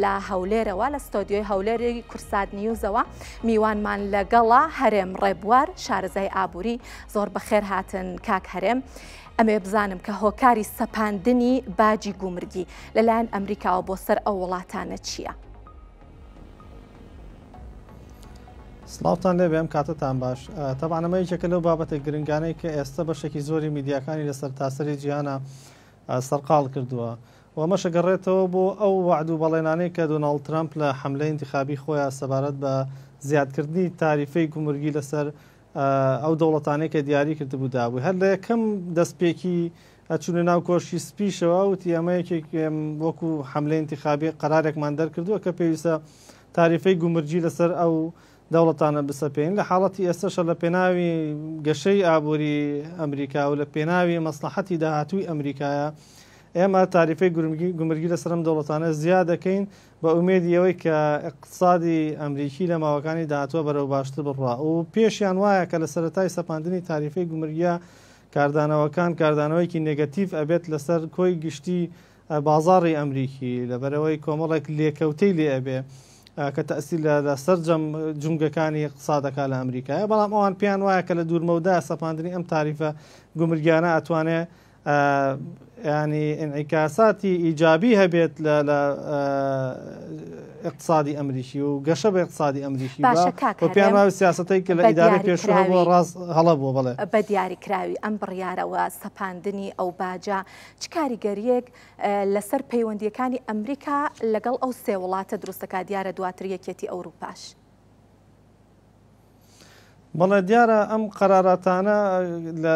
لە هەولێرەوە لە ستۆدیۆی هەولێری کورسات نیوزەوە میوانمان لەگەڵا هەرێم ڕێبوار شارەزای ئابووری زۆر بەخێر هاتن کاک هەرێم. ئەمێ بزانم کە هۆکاری سەپاندنی باجی گومرگی لەلایەن ئەمریکاوە بۆ سەر ئەو وڵاتانە چییە؟ سڵاوتان لێ بێم کاتتان باش. تەبعا ئەمە یەکێکە لەو بابەتە گرنگانەی کە ئێستا بەشێکی زۆری میدیاکانی لەسەر تاسەری جیهانە سەرقاڵ کردووە و ئەمە شەگەڕێتەوە بۆ ئەو وعد و بەڵێنانەی کە دۆناڵد ترامپ لە حملەی انتخابی خۆیان سەبارەت بە زیادکردنی تاریفەی گومرگی لەسەر ئەو دەوڵەتانەی کە دیاری کردبوو دابوو. هەر لە یەکەم دەستپێکی چونە ناو کۆشی سپیشەوە وتی ئەمە یەکێک وەکو حملەی انتخابی قەرارێکمان دەرکردووە کە پێویستە تاریفەی گومرگی لەسەر ئەو دەوڵەتانە بسەپێن. لە حاڵەتی ئێستاشە لە پێناوی گەشەی ئابووری ئەمریکا و لە پێناوی مەسلحەتی داهاتووی ئەمریکایە ئێمە تاریفەی گومرگی لەسەر ئەم دەوڵەتانە زیاد دەکەین بە ئومێدی ئەوەی کە اقتصادی ئەمریکی لە ماوەکانی داهاتووە بەرەو باشتر بڕوا و پێشیان وایە کە لە سەرەتای سەپاندنی تاریفەی گومرگیە کاردانەوەکان کاردانەوەیکی نێگەتیڤ ئەبێت لەسەر کۆی گشتی بازاڕی ئەمریکی لەبەرەوەی کۆمەڵێک لێکەوتەی لێ ئەبێ کە تەسیل لە سەررجەم جونگەکانی اقتصادەکە لە ئەمریکایە. بەڵام ئەوان پێیان وایە کە لە دوورمەودا سەپاندنی ئەم تاریفە گومرگیانە ئەتوانێت ینی ئینعیکاساتی ئیجابی هەبێت لە اقتصادی ئەمریکی و گەشە بە اقتصادی ئەمریکی پێیان وایە سیاسەتەی کە لە ئیدارە پێشوە بۆ ڕاست هەڵە بووە. بڵێ بە دیاریکراوی ئەم بڕیارەوە سەپاندنی ئەو باجە چ کاریگەریەک لەسەر پەیوەندیەکانی ئەمریکا لەگەڵ ئەو سێ وڵاتە دروستەکە دیارە دواتر یەکێتی ئەوروپاش؟ بەڵێ دیارە ئەم قەراراتانە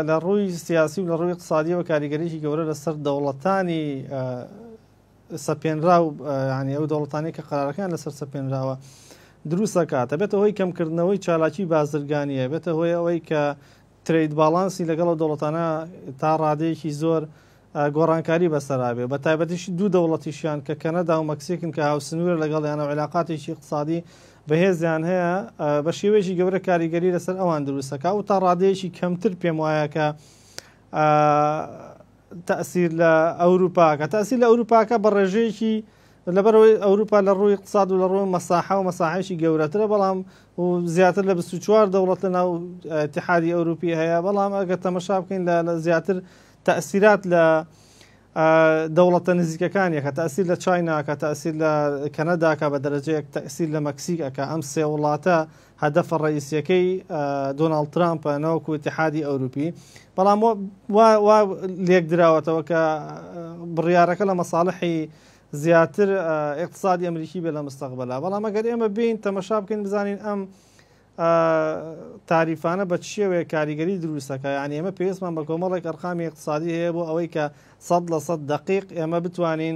لە ڕووی سیاسی و لە ڕووی اقتصادیەوە کاریگەریی گەورە لەسەر دەوڵەتانی سەپێنرا و ینی ئەو دەوڵەتانی کە قەرارەکان لەسەر سەپێنراوە دروست دەکاتە بێتە هۆی کەمکردنەوەی چالاکی بازرگانیە بێتە هۆی ئەوەی کە ترید باڵانسی لەگەڵ دەوڵەتانە تا ڕادەیەکی زۆر گۆڕانکاری بەسەرابێ بە تایبەتیشی دوو دەوڵەتیشیان کە کەنەدا و مەکسیکن کە هاوسنوورە لەگەڵ یانە علاقاتێکی اقتصادی بەهێزیان هەیە بە شێوەیەکی گەورە کاریگەری لەسەر ئەوان دروستەکە و تا ڕادەیەکی کەمتر پێم وایە کە تەسیر لە ئەوروپاکە تەسیر لە ئەوروپاکە بە ڕێژەیەکی لەبەرەوەی ئەوروپا لە ڕووی اقتصاد و لە ڕووی مەساحە و مەساحەیەکی گەورەترە بەڵام و زیاتر لە 24 دەوڵەت لە ناو اتحادی ئەوروپی هەیە بەڵام ئەگەر تەمەشا بکەین لە زیاتر تەسیرات لە دەوڵەتە نزیکەکانی کە تەسیر لە چاینا کە تەسیر لە کەنەداکە بە دەرەجەیەک تەسیر لە مەکسیکەکە ئەم سێ وڵاتە هەدەفە ڕئیسیەکەی دۆناڵد ترامپە نەوەکو اتحادی ئەوروپی بەڵام وا لێک دراوەتەوە کە بڕیارەکە لە مەساڵحی زیاتر اقتصادی ئەمریکی بێ لە مستەقبەلا. بەڵام ئەگەر ئێمە بین تەمەشا بکەین بزانین ئەم تاریفانە بە شێوەیە کاریگەری دروستەکە یعنی ئێمە پێویستمان بە کۆمەڵێک ئەرقامی اقتصادی هەیە بۆ ئەوەی کە 100% دقیق ئێمە بتوانین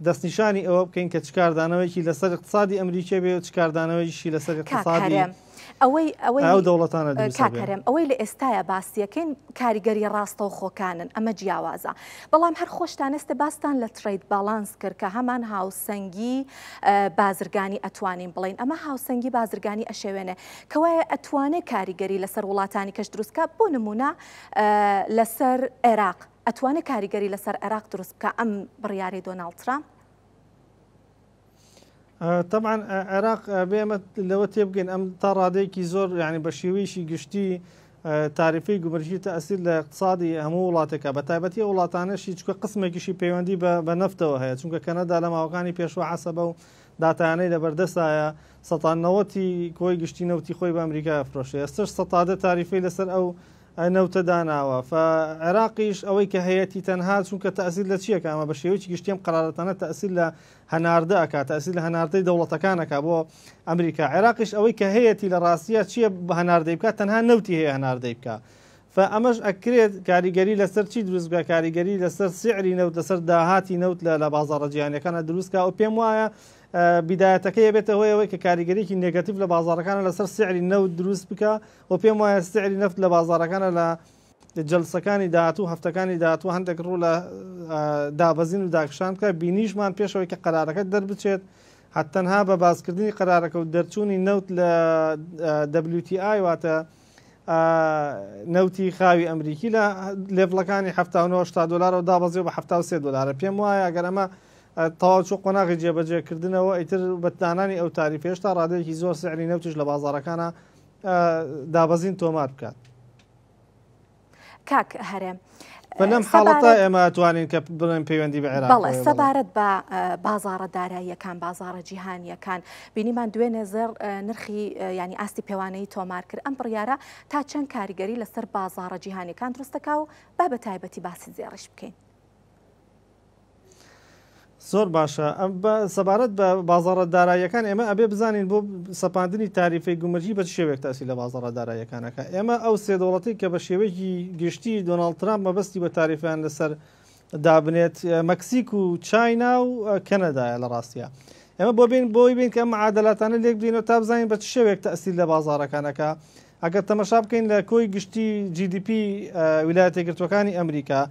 دەستنیشانی ئەوە بکەین کە چ کاردانەوەیکی لەسەر اقتصادی ئەمریکی بێ و چ کاردانەوەیشی لەسەر اقتصادی ئەو دەوڵەتانە کاکەرێم ئەوەی لە ئێستاە باسیەکەین کاریگەری ڕاستە و خۆکانن ئەمە جیاوازە بەڵام هەر خۆشتانەستە باستان لە ترید باڵانس کرد کە هەمان هاوسەنگی بازرگانی ئەتوانین بڵین ئەمە هاوسەنگی بازرگانی ئەشێوێنێ کەوایە ئەتوانێت کاریگەری لەسەر وڵاتانی کەش دروستکە بۆ نمونە لەسەر عێراق ئەتوانێت کاریگەری لەسەر عێراق دروست بکە ئەم بڕیاری دۆناڵد ترامپ؟ طبعا عێراق بێمە لەوە تێبگەین ئەم تا ڕادەیەکی زۆر یعنی بە شێوەیەکی گشتی تاریفەی گومرگی تەسیر لە اقتصادی هەموو وڵاتێکە بە تایبەتی وڵاتانەشی چکە قسمێکیشی پەیوەندی بە نەفتەوە هەیە چونکە کەنەدا لە ماوەکانی پێشوە حەسەبە و داتانەی لەبەردەستایە 90 کۆی گشتی نەوتی خۆی بە ئەمریکا فرۆشێ ئێستش 100 تاریفەی لەسەر ئەو نەوتە داناوە عێراقیش ئەوەی کە هەیەی تەنها چونکە تەسیر لە چیەکە ئەمە بە شێوەیەکی گشتیم قەرارەتانە تەسیر لە هەناردە ئەکات تەسیر لە هەناردەی دەوڵەتەکانەکە بۆ ئەمریکا عێراقیش ئەوەی کە هەیەی لە ڕاستیە چییە بە هەناردەی بکات تەنها نەوتی هەیە هەناردەی بکە ئەمەش ئەکرێت کاریگەری لەسەر چی دروست بکە کاریگەری لەسەر سعری نەوت لەسەر داهاتی نەوت لە بازاڕە جیهانیەکانە دروستکە و پێم وایە بدایەتەکەی بێتە هۆیەوەی کە کاریگەریکی نێگەتیڤ لە بازاڕەکانە لەسەر سعری نەوت دروست بکە و پێم وایە سعری نەفت لە بازاڕەکانە لە جەلسەکانی داهاتوو هەفتەکانی داهاتوو هەندێک ڕوو لە دابەزین و داکشان بکە بینیشمان پێشەوەی کە قەرارەکە دەربچێت حتەنها بە بازکردنی قەرارەکە و دەرچوونی نەوت لە WTI واتە نەوتی خاوی ئەمریکی لە لێڤڵەکانی $79 و دابەزیەوە بە $73 پێم وایە ئەگەر ئەمە تەواو قۆناغی جێبەجێکردنەوە ئیتر بەدانانی ئەو تاریف هێشتا ڕادەیەکی زۆر سعری نەوتش لە بازاڕەکانە دابەزین تۆمار بکات. کاک هەرێ بەلەم حاڵەتە ئێمە توانین کە بڵێن پەیوەندی بە عێراق. بەڵێ سەبارەت بە بازاڕە داراییەکان بازاڕە جیهانیەکان بینیمان دوێنێ زەر نرخی ینی ئاستی پێوانەی تۆمار کرد ئەم بڕیارە تا چەند کاریگەری لەسەر بازاڕە جیهانیەکان دروستەکە و با بە تایبەتی باسی زێڕش بکەین. زۆر باشە سەبارەت بە بازاڕە داراییەکان ئێمە ئەبێ بزانین بۆ سەپاندنی تاریفی گومرجی بە شێوێک تاسی لە بازاڕە داراییەکانەکە ئێمە ئەو سێ دەوڵەتی کە بە شێوەیەکی گشتی دۆناڵد ترامپ مەبەستی بە تاریفیان لەسەر دابنێت مەکسیک و چاینا و کەنەدایە لە ڕاستیە ئێمە بۆی بین کە معادلاتانە لێک بدەینەوە تا بزانین بە شێوێک تاثیر لە بازاڕەکانەکە ئەگەر تەمەشا بکەین لە کۆی گشتی GDP ویلایەتە یەکگرتووەکانی ئەمریکا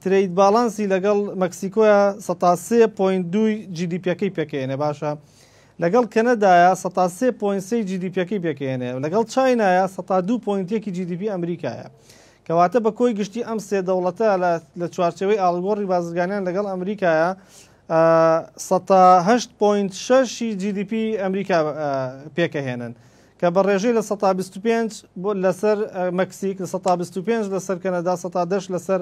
ترید بالانسی لەگەڵ مەکسیکۆیە 3.2 GDPەکەی پێکەێنێ باشە لەگەڵ کەنەدایە 3.3 GDPەکەی پێکەێنێ لەگەڵ چاینایە 2.1 GDP ئەمریکایە کەواتە بە کۆی گشتی ئەم سێ دەوڵەتە لە چوارچەوەی ئاڵگۆڕی بازرگانیان لەگەڵ ئەمریکایە 8.6 GDP ئەمریکا پێکەهێنن کە بە ڕێژەی لە 125 بۆ لەسەر مەکسیک لە 125 لەسەر کەنەدا 110 لەسەر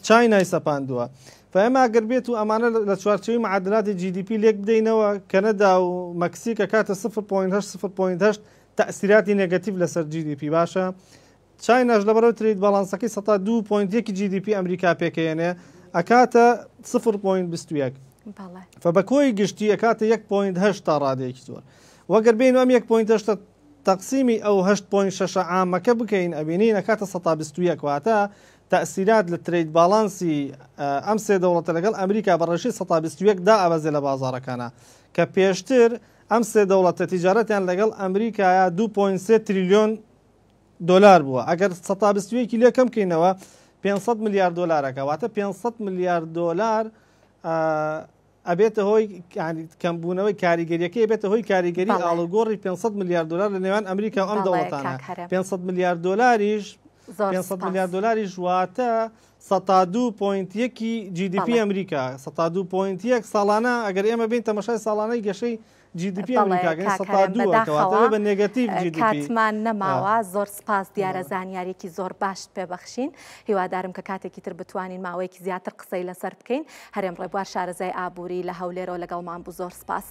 چاینای سەپاندووە فەئێمە ئەگەر بێت و ئەمانە لە چوارچەوەی معادلاتی GDP لێک بدەینەوە کەنەدا و مەکسیکە کاتە 0.8 تەئسیراتی نێگەتیڤ لەسەر GDP باشە چایناش لەبەرەوە ترید باڵانسەکەی 102.1 GDP ئەمریکا پێکەێنێ ئەکاتە 0.21 فە بە کۆی گشتی ئەکاتە 1.8 تا ڕادەیەکی زۆر وەگەر بین ئەم 1.8 تەقسیمی ئەو 8.6 عامەکە بکەین ئەبینین ئەکاتە 121 واتە تەئسیرات لە ترید باڵانسی ئەم سێ دەوڵەتە لەگەڵ ئەمریکا بە ڕێژەی 121 دا ئەبەزێ لە بازاڕەکانە کە پێشتر ئەم سێ دەوڵەتە تیجارەتیان لەگەڵ ئەمریکایە 2.3 تریلیۆن دلار بووە ئەگەر 121 لێ کەم بکەینەوە 500 میلیارد دلارەکە واتە 500 میلیارد دلار ئەبێتە هۆی کەمبوونەوەی کاریگەریەکەی بێتە هۆی کاریگەری ئاڵوگۆڕی 500 میلیارد دلار لە نێوان ئەمریکا و ئەم دەوڵەتانە 500 میلیارد دلاریش 500 میلیارد دلاری واتە 102.1 GDP ئەمریکا 102.1 ساڵانە ئەگەر ئێمە بین تەمەشای ساڵانەی گەشەی GDP ئەمریکاگەن 102 بە نێگەتیڤ GDP کاتمان نەماوە زۆر سپاس دیارە زانیاریەکی زۆر باش پێبەخشین هیوادارم کە کاتێکی تر بتوانین ماوەیەکی زیاتر قسەی لەسەر بکەین هەرێم ڕێبوار شارەزای ئابووری لە هەولێرەوە لەگەڵمان بوو زۆر سپاس.